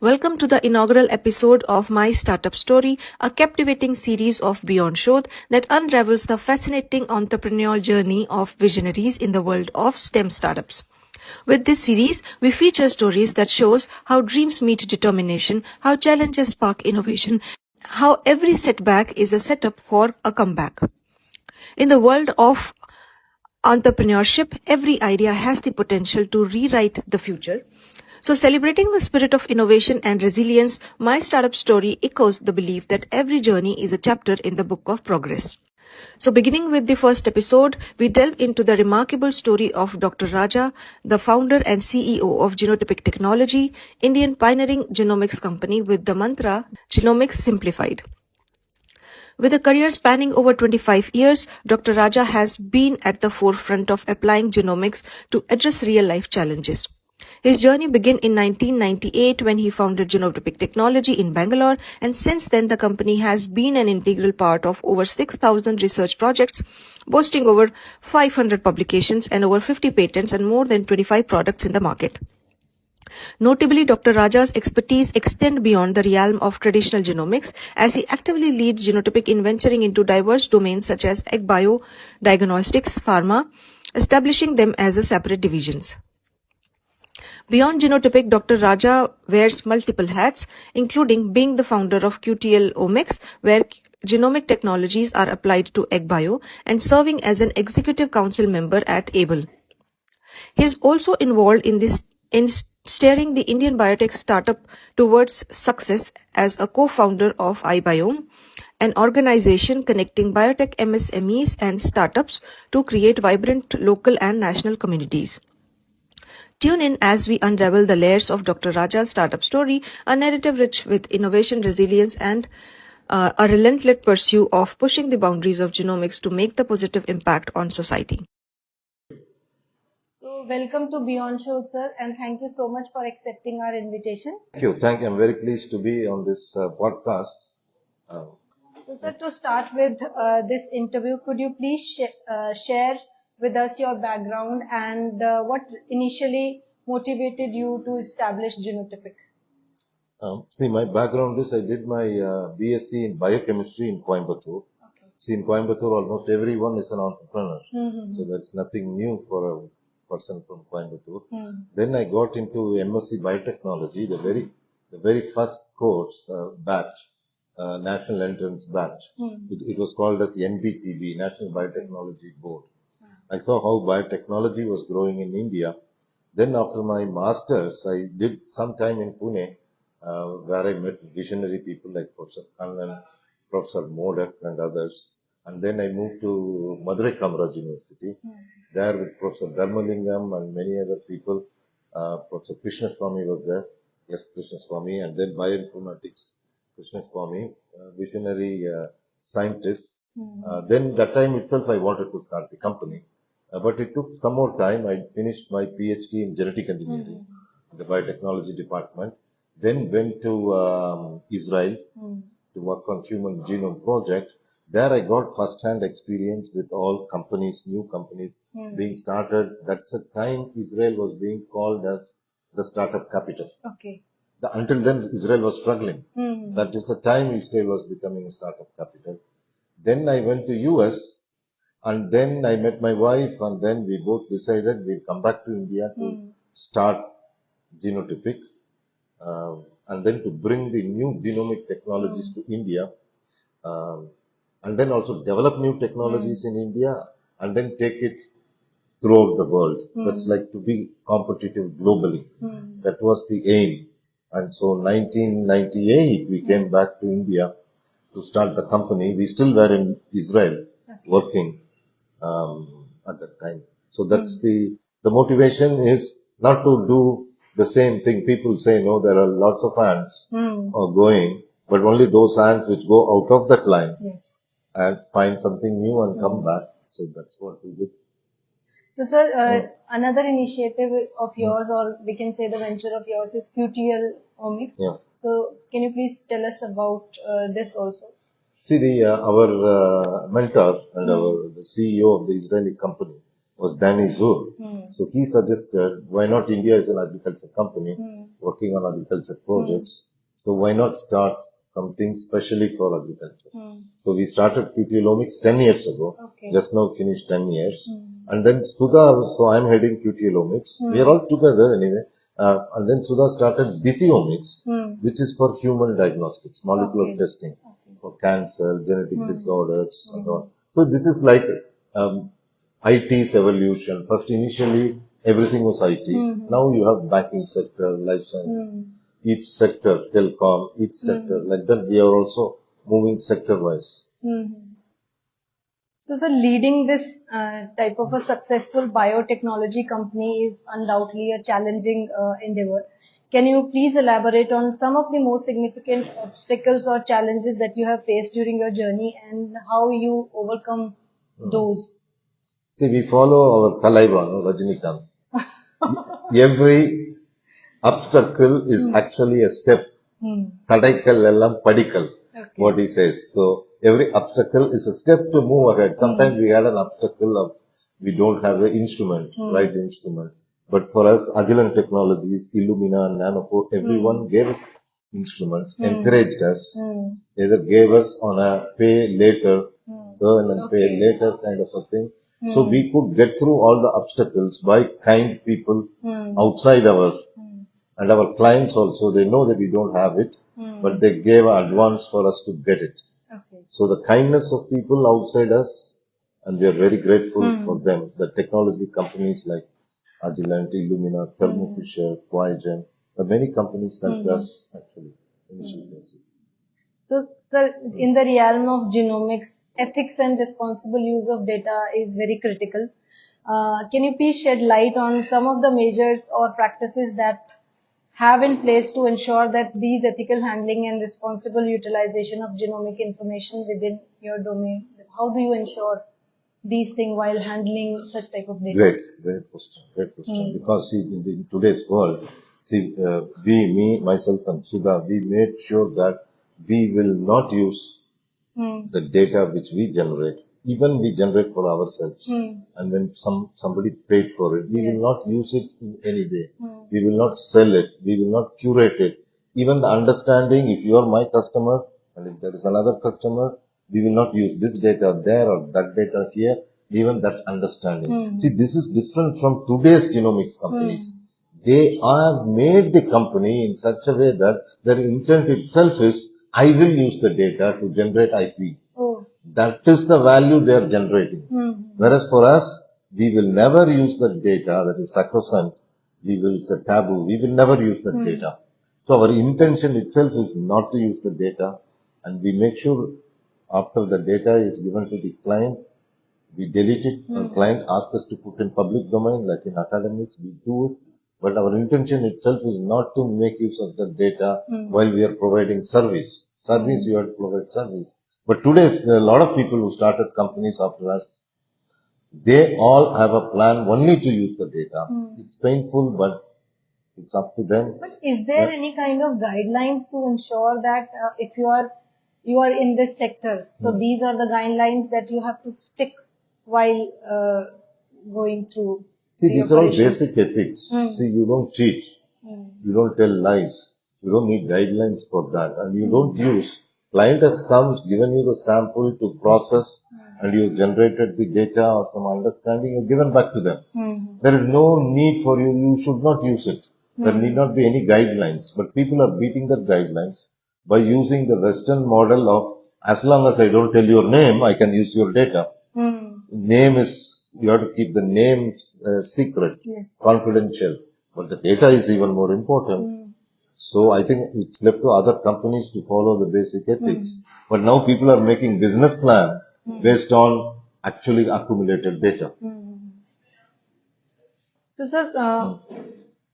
Welcome to the inaugural episode of My Startup Story, a captivating series of Beyond Shodh that unravels the fascinating entrepreneurial journey of visionaries in the world of STEM startups. With this series, we feature stories that shows how dreams meet determination, how challenges spark innovation, how every setback is a setup for a comeback. In the world of entrepreneurship, every idea has the potential to rewrite the future. So celebrating the spirit of innovation and resilience, My Startup Story echoes the belief that every journey is a chapter in the book of progress. So beginning with the first episode, we delve into the remarkable story of Dr. Raja, the founder and CEO of Genotypic Technology, Indian pioneering genomics company with the mantra Genomics Simplified. With a career spanning over 25 years, Dr. Raja has been at the forefront of applying genomics to address real-life challenges. His journey began in 1998 when he founded Genotypic Technology in Bangalore, and since then the company has been an integral part of over 6,000 research projects, boasting over 500 publications and over 50 patents and more than 25 products in the market. Notably, Dr. Raja's expertise extend beyond the realm of traditional genomics as he actively leads Genotypic in venturing into diverse domains such as AgBio, diagnostics, pharma, establishing them as separate divisions. Beyond Genotypic, Dr. Raja wears multiple hats, including being the founder of Qtlomics, where genomic technologies are applied to AgBio, and serving as an executive council member at ABLE. He is also involved in steering the Indian biotech startup towards success as a co-founder of IBioM, an organization connecting biotech MSMEs and startups to create vibrant local and national communities. Tune in as we unravel the layers of Dr. Raja's startup story, a narrative rich with innovation, resilience, and a relentless pursuit of pushing the boundaries of genomics to make the positive impact on society. So, welcome to Beyond Shodh, sir, and thank you so much for accepting our invitation. Thank you. I'm very pleased to be on this podcast. So, sir, to start with this interview, could you please share with us your background and what initially motivated you to establish Genotypic? My background is I did my BSc in biochemistry in Coimbatore. Okay. In Coimbatore, almost everyone is an entrepreneur. Mm-hmm. So that's nothing new for a person from Coimbatore. Mm-hmm. Then I got into MSc Biotechnology, the very first course batch, national entrance batch. Mm-hmm. It was called as NBTB, National Biotechnology Board. I saw how biotechnology was growing in India. Then after my masters, I did some time in Pune, where I met visionary people like Professor Kannan, Professor Modak and others. And then I moved to Madurai Kamaraj University. There with Professor Dharmalingam and many other people. Professor Krishnaswamy was there. Yes, Krishnaswamy. And then bioinformatics, Krishnaswamy, visionary scientist. Then that time itself I wanted to start the company. But it took some more time. I finished my PhD in genetic engineering in the biotechnology department. Then went to Israel to work on human genome project. There I got first-hand experience with all companies, new companies being started. That's the time Israel was being called as the startup capital. Okay. Until then Israel was struggling. That is the time Israel was becoming a startup capital. Then I went to US. And then I met my wife, and then we both decided we'll come back to India to start Genotypic, and then to bring the new genomic technologies to India, and then also develop new technologies in India, and then take it throughout the world. That's like to be competitive globally. That was the aim. And so 1998, we came back to India to start the company. We still were in Israel working. At that time. So that's the motivation is not to do the same thing. People say, no, there are lots of ants going, but only those ants which go out of that line and find something new and come back. So that's what we did. So, sir, another initiative of yours, or we can say the venture of yours, is Qtlomics. Yeah. So, can you please tell us about this also? See, our mentor and the CEO of the Israeli company was Danny Zur. So he suggested, why not India is an agriculture company working on agriculture projects. So why not start something specially for agriculture? So we started Qtlomics 10 years ago. Just now finished 10 years. And then Sudha, so I'm heading Qtlomics. We are all together anyway. And then Sudha started Dithiomics, which is for human diagnostics, molecular testing for cancer, genetic disorders, and all. So this is like IT's evolution. First, initially, everything was IT. Now you have banking sector, life science, each sector, telecom, each sector. Like that, we are also moving sector-wise. So, sir, leading this type of a successful biotechnology company is undoubtedly a challenging endeavor. Can you please elaborate on some of the most significant obstacles or challenges that you have faced during your journey and how you overcome those? See, we follow our Talaiba, no, Rajinikanth. Every obstacle is actually a step. Tadaikal ellam padikal, what he says. So every obstacle is a step to move ahead. Sometimes we had an obstacle of we don't have the instrument, right instrument. But for us, Agilent Technologies, Illumina, Nanopore, everyone gave us instruments, encouraged us, either gave us on a pay later, earn and pay later kind of a thing. So we could get through all the obstacles by kind people outside and our clients also, they know that we don't have it, but they gave advance for us to get it. So the kindness of people outside us, and we are very grateful for them. The technology companies like Agilent, Illumina, Thermo Fisher, Quigen, many companies helped us actually initial basis. So, sir, in the realm of genomics, ethics and responsible use of data is very critical. Can you please shed light on some of the measures or practices that have in place to ensure that these ethical handling and responsible utilization of genomic information within your domain? How do you ensure these things while handling such type of data? Great question. Because see, in today's world, see, me, myself and Sudha, we made sure that we will not use the data which we generate. Even we generate for ourselves. And when somebody paid for it, we will not use it in any way. We will not sell it. We will not curate it. Even the understanding, if you are my customer and if there is another customer, we will not use this data there or that data here, even that understanding. See, this is different from today's genomics companies. They have made the company in such a way that their intent itself is, I will use the data to generate IP. That is the value they are generating. Whereas for us, we will never use the data, that is sacrosanct. We will, it's a taboo. We will never use the data. So our intention itself is not to use the data, and we make sure after the data is given to the client, we delete it. Our client asks us to put in public domain, like in academics, we do it. But our intention itself is not to make use of the data while we are providing service. Service, you have to provide service. But today, there are a lot of people who started companies after us. They all have a plan only to use the data. It's painful, but it's up to them. But is there any kind of guidelines to ensure that if you are in this sector, so these are the guidelines that you have to stick while going through? See, these are all basic ethics. See, you don't cheat. You don't tell lies. You don't need guidelines for that. And you don't use, client has come, given you the sample to process, and you generated the data or some understanding, you've given back to them. There is no need for you, you should not use it. There need not be any guidelines. But people are beating their guidelines by using the Western model of, as long as I don't tell your name, I can use your data. Name is, you have to keep the name secret, confidential. But the data is even more important. So I think it's left to other companies to follow the basic ethics. But now people are making business plan based on actually accumulated data. So, sir,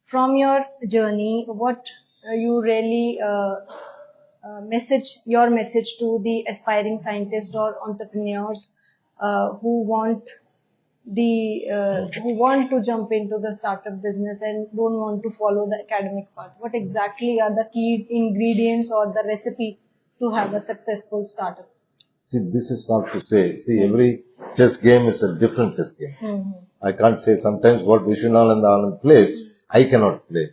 from your journey, what you really your message to the aspiring scientists or entrepreneurs who want to jump into the startup business and don't want to follow the academic path? What exactly are the key ingredients or the recipe to have a successful startup? See, this is not to say, see, every chess game is a different chess game. I can't say sometimes what Vishwanathan Anand plays, I cannot play.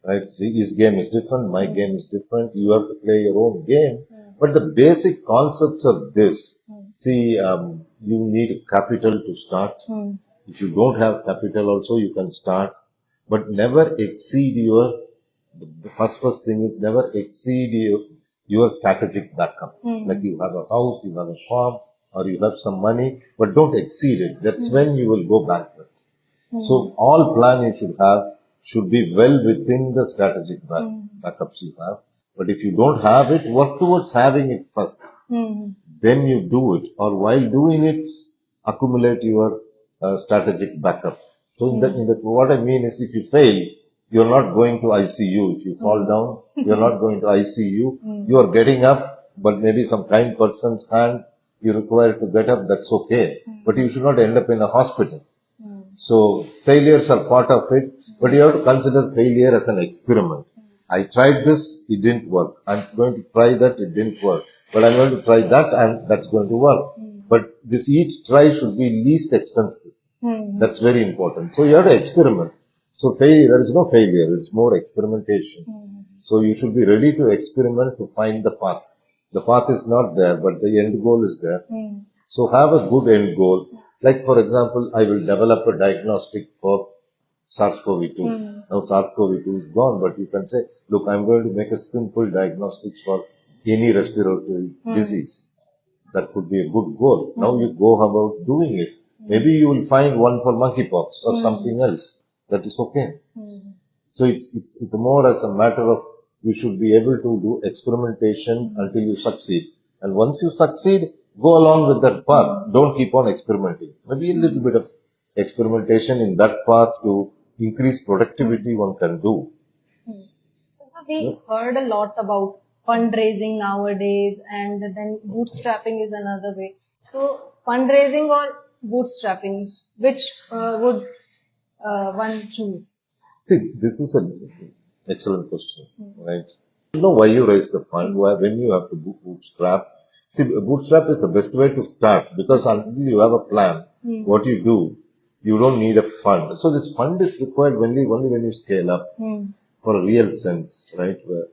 Right? His game is different, my game is different, you have to play your own game. But the basic concepts of this, see, you need capital to start. If you don't have capital also, you can start. But never exceed the first thing is never exceed your strategic backup. Like you have a house, you have a farm, or you have some money, but don't exceed it. That's when you will go bankrupt. So all plan you should be well within the strategic backups you have. But if you don't have it, work towards having it first. Then you do it, or while doing it, accumulate your strategic backup. So what I mean is, if you fail, you're not going to ICU. If you fall down, you're not going to ICU. You are getting up, but maybe some kind person's hand you require to get up. That's okay, but you should not end up in a hospital. So failures are part of it, but you have to consider failure as an experiment. I tried this, it didn't work. I'm going to try that, it didn't work. But I'm going to try that and that's going to work. But this each try should be least expensive. That's very important. So you have to experiment. So there is no failure, it's more experimentation. So you should be ready to experiment to find the path. The path is not there, but the end goal is there. So have a good end goal. Like for example, I will develop a diagnostic for SARS-CoV-2. Now SARS-CoV-2 is gone, but you can say, look, I'm going to make a simple diagnostics for any respiratory disease. That could be a good goal. Now you go about doing it. Maybe you will find one for monkeypox or something else. That is okay. So it's more as a matter of you should be able to do experimentation until you succeed. And once you succeed, go along with that path. Don't keep on experimenting. Maybe a little bit of experimentation in that path to increase productivity one can do. So sir, we heard a lot about fundraising nowadays, and then bootstrapping is another way. So fundraising or bootstrapping, which would one choose? See, this is an excellent question, right? You know why you raise the fund, when you have to bootstrap. See, bootstrap is the best way to start, because until you have a plan, what you do, you don't need a fund. So this fund is required only when you scale up for a real sense, right? Where,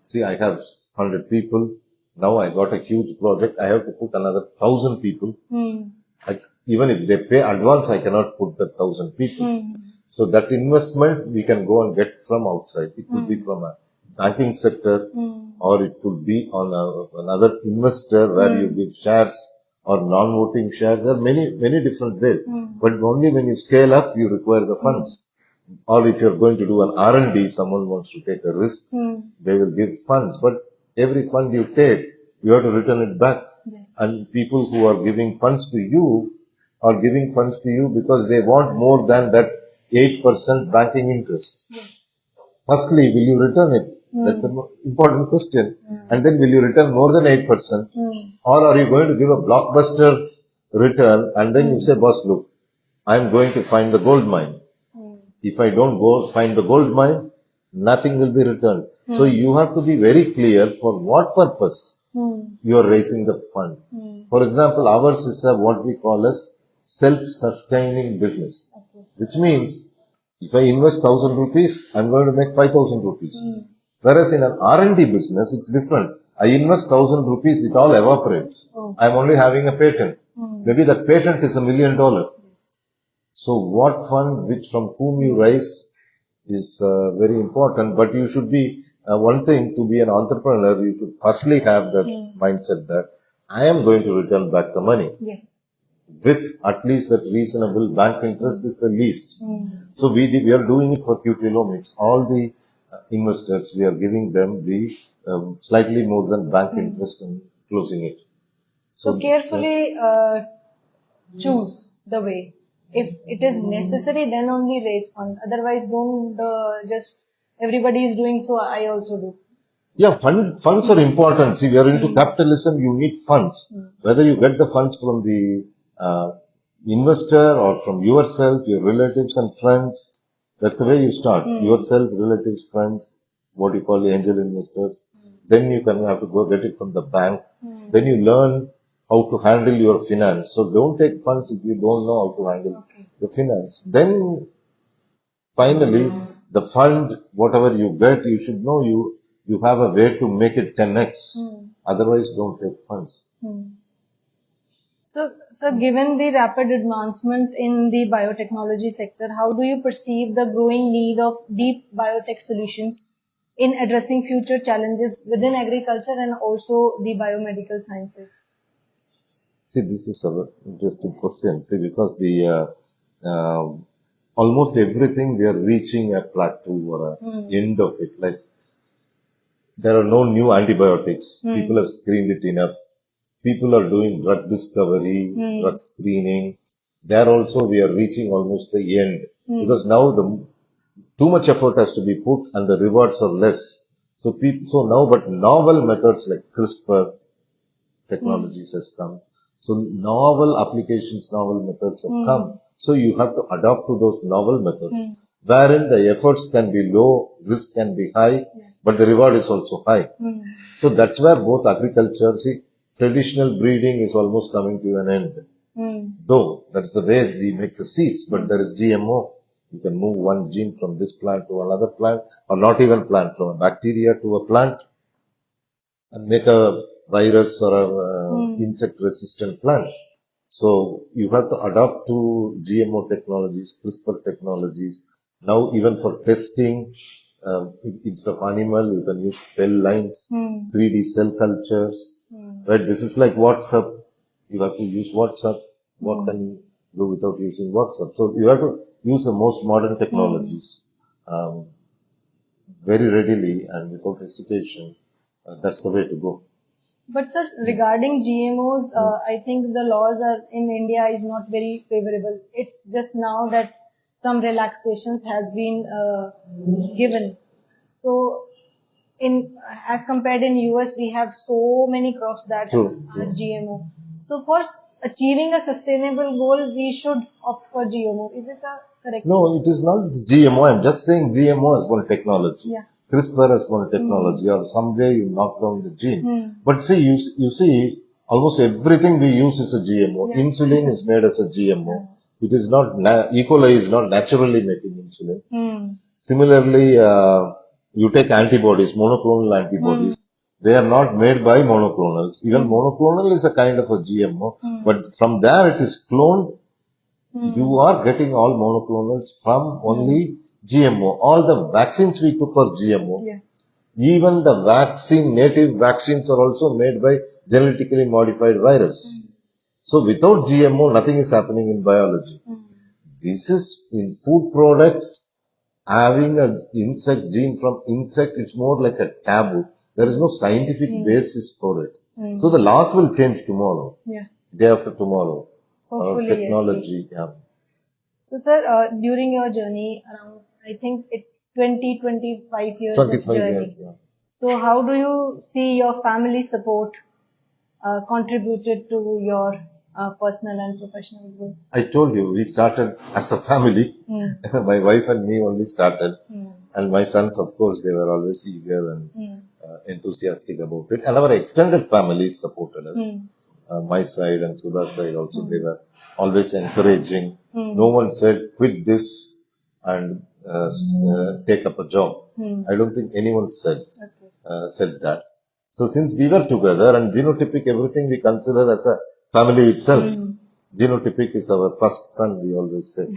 see, I have 100 people. Now I got a huge project. I have to put another 1,000 people. Even if they pay advance, I cannot put that 1,000 people. So that investment we can go and get from outside. It could be from a banking sector, or it could be on another investor where you give shares or non-voting shares. There are many different ways. But only when you scale up, you require the funds. Or if you're going to do an R&D, someone wants to take a risk, they will give funds. But every fund you take, you have to return it back. Yes. And people who are giving funds to you are giving funds to you because they want more than that 8% banking interest. Firstly, will you return it? That's an important question. And then will you return more than 8%? Or are you going to give a blockbuster return and then you say, boss, look, I'm going to find the gold mine. If I don't go find the gold mine, nothing will be returned. So you have to be very clear for what purpose you are raising the fund. For example, ours is what we call as self-sustaining business, which means if I invest 1,000 rupees, I'm going to make 5,000 rupees. Whereas in an R&D business, it's different. I invest 1,000 rupees, it all evaporates. I'm only having a patent. Maybe that patent is $1 million. So what fund, from whom you raise is very important, but you should be, one thing, to be an entrepreneur, you should firstly have that mindset that I am going to return back the money. Yes. With at least that reasonable bank interest is the least. So we are doing it for Qtlomics. All the investors, we are giving them the slightly more than bank interest and closing it. So carefully choose the way. If it is necessary, then only raise fund. Otherwise, don't just everybody is doing, so I also do. Yeah, funds are important. See, we are into capitalism. You need funds. Whether you get the funds from the investor or from yourself, your relatives and friends, that's the way you start. Yourself, relatives, friends, what you call angel investors. Then you can have to go get it from the bank. Then you learn how to handle your finance. So don't take funds if you don't know how to handle the finance. Then finally, the fund, whatever you get, you should know you have a way to make it 10x. Otherwise, don't take funds. So given the rapid advancement in the biotechnology sector, how do you perceive the growing need of deep biotech solutions in addressing future challenges within agriculture and also the biomedical sciences? See, this is an interesting question. See, because almost everything we are reaching a plateau or a end of it. Like there are no new antibiotics. People have screened it enough. People are doing drug discovery, drug screening. There also we are reaching almost the end because now too much effort has to be put and the rewards are less. So now, but novel methods like CRISPR technologies has come. So novel applications, novel methods have come. So you have to adapt to those novel methods, wherein the efforts can be low, risk can be high, but the reward is also high. So that's where both agriculture, traditional breeding is almost coming to an end. Though that's the way we make the seeds, but there is GMO. You can move one gene from this plant to another plant, or not even plant, from a bacteria to a plant, and make a virus or a insect resistant plant. So you have to adapt to GMO technologies, CRISPR technologies. Now even for testing, instead of animal, you can use cell lines, 3D cell cultures. Right? This is like WhatsApp. You have to use WhatsApp. What can you do without using WhatsApp? So you have to use the most modern technologies very readily and without hesitation. That's the way to go. But sir, regarding GMOs, I think the laws are in India is not very favorable. It's just now that some relaxations has been given. So as compared in US, we have so many crops that are GMO. So for achieving a sustainable goal, we should opt for GMO. Is it a correct? No, it is not GMO. I'm just saying GMO is one technology. Yeah. CRISPR is one technology, or some way you knock down the gene. But see, you see, almost everything we use is a GMO. Yeah. Insulin is made as a GMO. It is not, E. coli is not naturally making insulin. Similarly, you take antibodies, monoclonal antibodies. They are not made by monoclonals. Even monoclonal is a kind of a GMO, but from there it is cloned. You are getting all monoclonals from only GMO. All the vaccines we took are GMO. Yeah. Even the native vaccines are also made by genetically modified virus. So without GMO, nothing is happening in biology. This is in food products. Having an insect gene from insect, it's more like a taboo. There is no scientific basis for it. So the laws will change tomorrow. Yeah. Day after tomorrow. Hopefully, technology. Yes. Yeah. So sir, during your journey around, I think it's 25 years 25 of journey. Years, yeah. So how do you see your family support contributed to your personal and professional growth? I told you, we started as a family. My wife and me only started. And my sons, of course, they were always eager and enthusiastic about it. And our extended family supported us. My side and Sudha's side also, they were always encouraging. No one said, quit this and take up a job. I don't think anyone said that. So since we were together, and Genotypic, everything we consider as a family itself. Genotypic is our first son, we always say.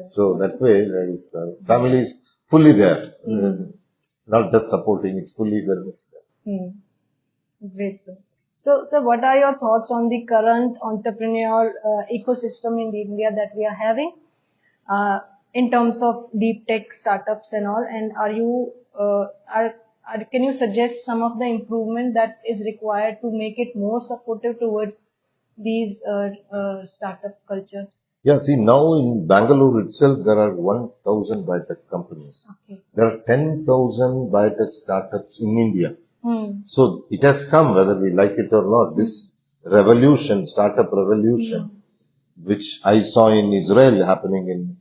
So that way, there is family is fully there. Not just supporting, it's fully very much there. Great, sir. So what are your thoughts on the current entrepreneurial ecosystem in India that we are having in terms of deep tech startups and all? And can you suggest some of the improvement that is required to make it more supportive towards these startup culture? Yeah, see, now in Bangalore itself, there are 1,000 biotech companies. Okay. There are 10,000 biotech startups in India. So it has come, whether we like it or not, this revolution, startup revolution, which I saw in Israel happening in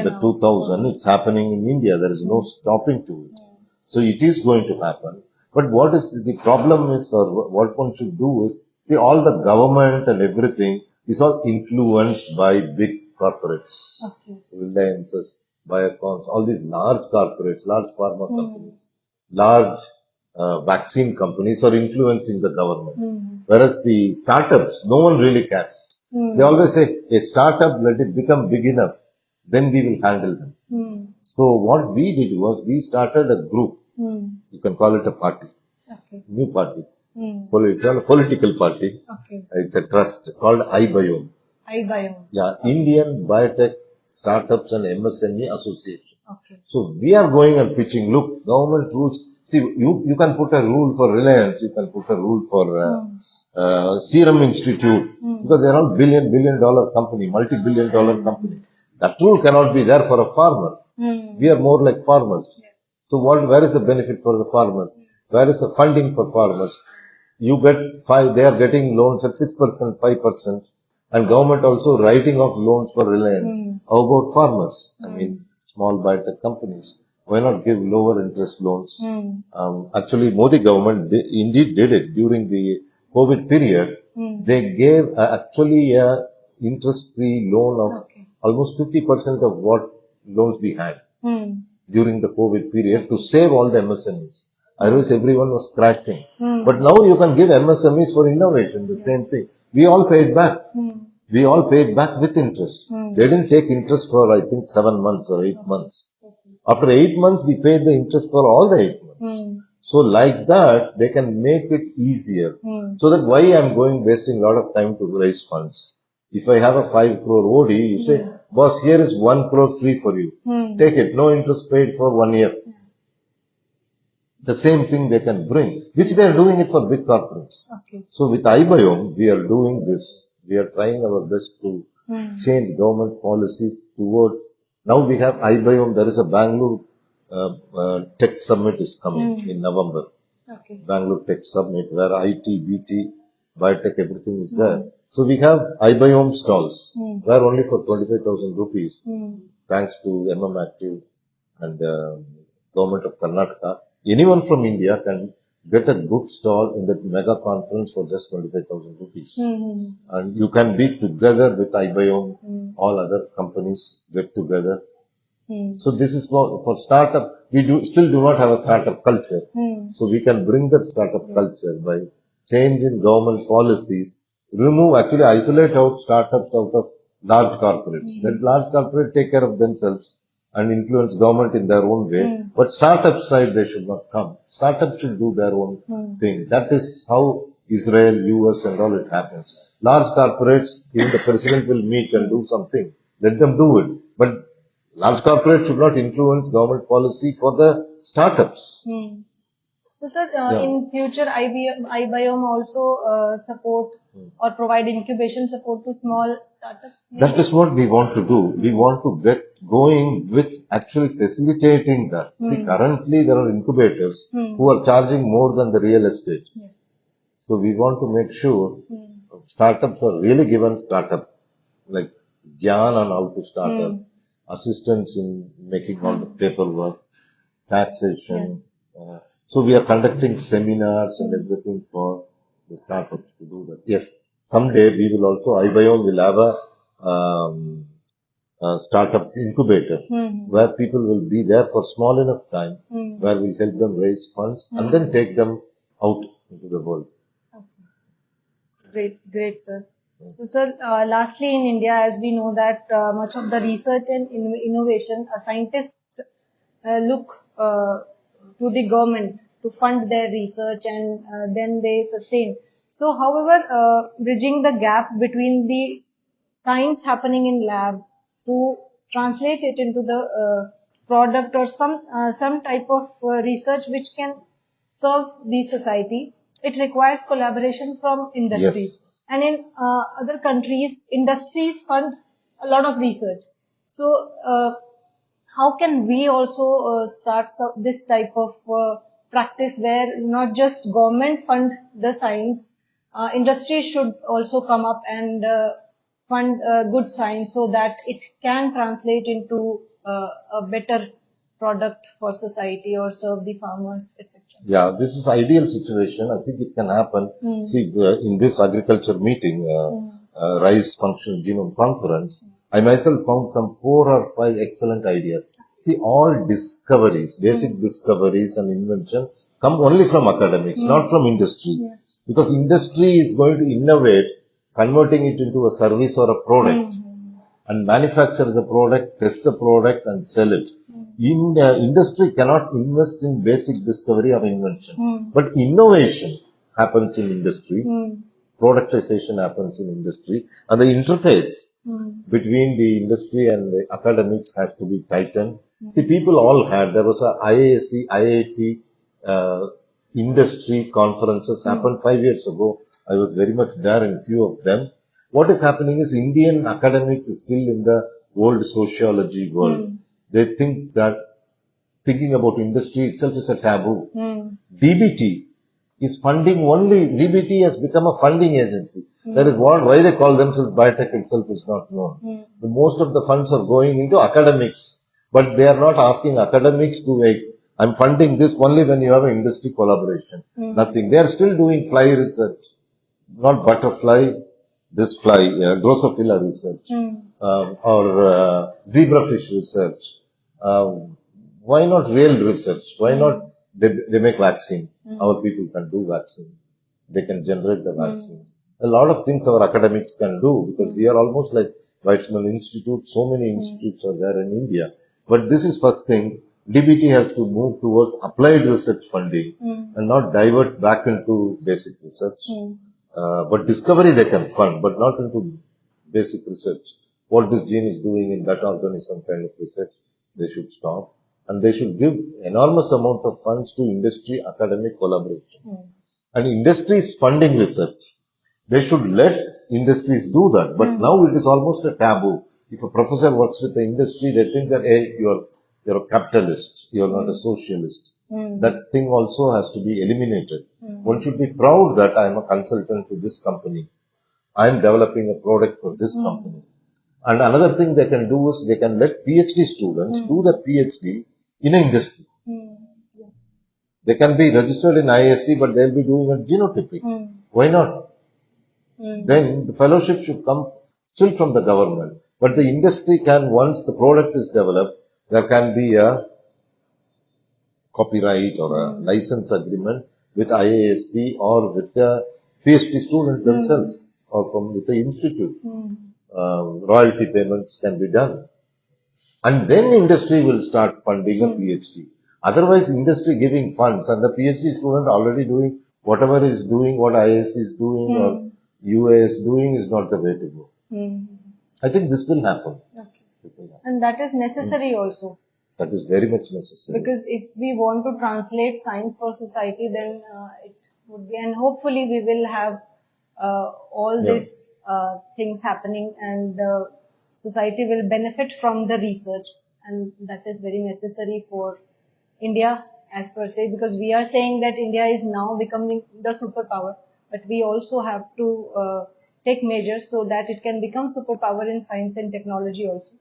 the 2000, it's happening in India. There is no stopping to it. So it is going to happen. But what is the problem is, or what one should do is, See, all the government and everything is all influenced by big corporates. Okay. Reliances, Biocons, all these large corporates, large pharma companies, large vaccine companies are influencing the government. Whereas the startups, no one really cares. They always say, a startup, let it become big enough, then we will handle them. So what we did was, we started a group. You can call it a party. Okay. New party. It's a political party. Okay. It's a trust called IBioM. IBioM. Yeah, Indian Biotech Startups and MSME Association. Okay. So we are going and pitching, look, government rules. See, you can put a rule for Reliance, you can put a rule for Serum Institute, because they are all billion dollar company, multi-billion dollar company. That rule cannot be there for a farmer. We are more like farmers. So where is the benefit for the farmers? Where is the funding for farmers? You get they are getting loans at 6%, 5%, and government also writing off loans for Reliance. How about farmers? I mean, small biotech companies. Why not give lower interest loans? Actually, Modi government indeed did it during the COVID period. They gave actually a interest-free loan of almost 50% of what loans we had during the COVID period to save all the MSMEs. Otherwise, everyone was crashing. But now you can give MSMEs for innovation, the same thing. We all paid back. We all paid back with interest. They didn't take interest for, I think, 7 months or 8 months. After 8 months, we paid the interest for all the 8 months. So like that, they can make it easier. So that why I'm wasting a lot of time to raise funds. If I have a 5 crore OD, you say, boss, here is 1 crore free for you. Take it. No interest paid for 1 year. The same thing they can bring, which they are doing it for big corporates. Okay. So with IBioM, we are doing this. We are trying our best to change government policy towards. Now we have IBioM. There is a Bangalore Tech Summit is coming in November. Okay. Bangalore Tech Summit, where IT, BT, Biotech, everything is there. So we have IBioM stalls, where only for 25,000 rupees, thanks to Active and Government of Karnataka. Anyone from India can get a good stall in that mega conference for just 25,000 rupees. And you can be together with IBioM, all other companies get together. So this is for startup. We still do not have a startup culture. So we can bring the startup culture by changing government policies, isolate out startups out of large corporates. Let large corporates take care of themselves and influence government in their own way. But startup side, they should not come. Startups should do their own thing. That is how Israel, US and all it happens. Large corporates, even the president will meet and do something. Let them do it. But large corporates should not influence government policy for the startups. So, sir, in future, IBioM also support or provide incubation support to small startups? That is what we want to do. We want to get going with actually facilitating that. See, currently there are incubators who are charging more than the real estate. So we want to make sure startups are really given startup, like Gyan on how to start up, assistance in making all the paperwork, taxation. So we are conducting seminars and everything for the startups to do that. Yes, someday we will also, IBioM will have a startup incubator where people will be there for small enough time where we'll help them raise funds and then take them out into the world. Great, sir. So, sir, lastly, in India, as we know that much of the research and innovation, scientists look to the government to fund their research and then they sustain. So, however, bridging the gap between the science happening in lab to translate it into the product or some type of research which can serve the society, it requires collaboration from industries. Yes. And in other countries, industries fund a lot of research. So, how can we also start this type of practice where not just government fund the science, industries should also come up and fund good science so that it can translate into a better product for society or serve the farmers, etc. Yeah, this is ideal situation. I think it can happen. See, in this agriculture meeting, RISE Functional Genome Conference, I myself found some 4 or 5 excellent ideas. See, all discoveries, basic discoveries and invention come only from academics, not from industry. Yes. Because industry is going to innovate, converting it into a service or a product. And manufacture the product, test the product and sell it. Industry cannot invest in basic discovery or invention. But innovation happens in industry. Productization happens in industry. And the interface between the industry and the academics has to be tightened. See, people all had, there was a IASC, IIT, industry conferences happened 5 years ago. I was very much there in few of them. What is happening is Indian academics is still in the old sociology world. They think that thinking about industry itself is a taboo. DBT is funding only, DBT has become a funding agency. That is why they call themselves biotech itself is not known. Most of the funds are going into academics, but they are not asking academics to I'm funding this only when you have an industry collaboration. Nothing. They are still doing fly research, not butterfly, this fly, Drosophila research, or zebrafish research. Why not real research? Why not they make vaccine? Our people can do vaccine. They can generate the vaccine. A lot of things our academics can do because we are almost like Weizmann Institute. So many institutes are there in India. But this is first thing. DBT has to move towards applied research funding and not divert back into basic research. But discovery they can fund, but not into basic research. What this gene is doing in that organism kind of research, they should stop. And they should give enormous amount of funds to industry academic collaboration. And industry is funding research. They should let industries do that. But now it is almost a taboo. If a professor works with the industry, they think that, hey, you're a capitalist, you're not a socialist. That thing also has to be eliminated. One should be proud that I am a consultant to this company. I am developing a product for this company. And another thing they can do is they can let PhD students do the PhD in an industry. They can be registered in ISC, but they'll be doing a genotypic. Why not? Then the fellowship should come still from the government. But the industry can, once the product is developed, there can be a copyright or a license agreement with IASC or with the PhD student themselves or with the institute. Royalty payments can be done. And then industry will start funding a PhD. Otherwise, industry giving funds and the PhD student already doing whatever is doing, what IASC is doing or UA is doing is not the way to go. I think this will happen. Okay. And that is necessary also. That is very much necessary. Because if we want to translate science for society, then it would be, and hopefully we will have all these things happening and society will benefit from the research, and that is very necessary for India as per se, because we are saying that India is now becoming the superpower, but we also have to take measures so that it can become superpower in science and technology also.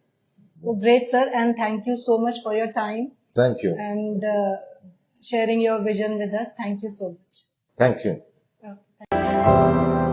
So great, sir, and thank you so much for your time. Thank you. And sharing your vision with us. Thank you so much. Thank you. Okay.